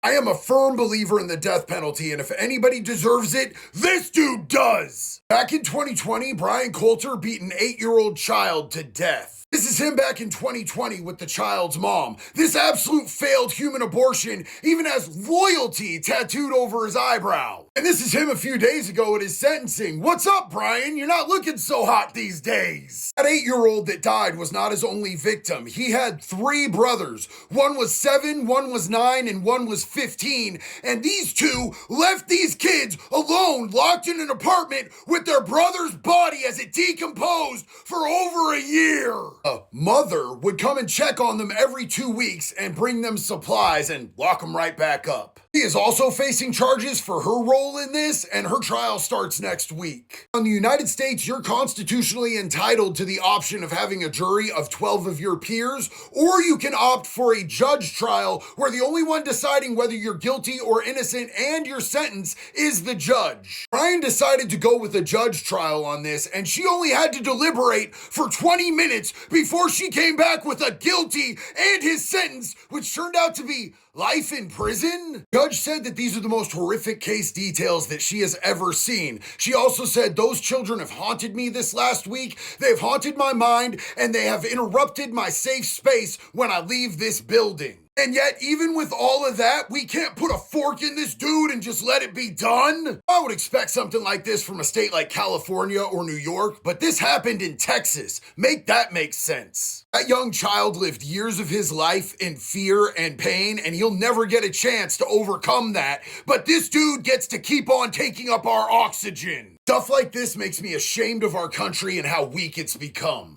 I am a firm believer in the death penalty, and if anybody deserves it, this dude does. Back in 2020, Brian Coulter beat an 8-year-old child to death. This is him back in 2020 with the child's mom. This absolute failed human abortion even has loyalty tattooed over his eyebrow. And this is him a few days ago at his sentencing. What's up, Brian? You're not looking so hot these days. That 8-year-old that died was not his only victim. He had 3 brothers. One was 7, one was 9, and one was 15. And these two left these kids alone, locked in an apartment with their brother's body as it decomposed for over a year. A mother would come and check on them every 2 weeks and bring them supplies and lock them right back up. She is also facing charges for her role in this, and her trial starts next week. In the United States, you're constitutionally entitled to the option of having a jury of 12 of your peers, or you can opt for a judge trial where the only one deciding whether you're guilty or innocent and your sentence is the judge. Brian decided to go with a judge trial on this, and she only had to deliberate for 20 minutes before she came back with a guilty and his sentence, which turned out to be life in prison? Judge said that these are the most horrific case details that she has ever seen. She also said, those children have haunted me this last week. They've haunted my mind, and they have interrupted my safe space when I leave this building. And yet, even with all of that, we can't put a fork in this dude and just let it be done? I would expect something like this from a state like California or New York, but this happened in Texas. Make that make sense. That young child lived years of his life in fear and pain, and he'll never get a chance to overcome that. But this dude gets to keep on taking up our oxygen. Stuff like this makes me ashamed of our country and how weak it's become.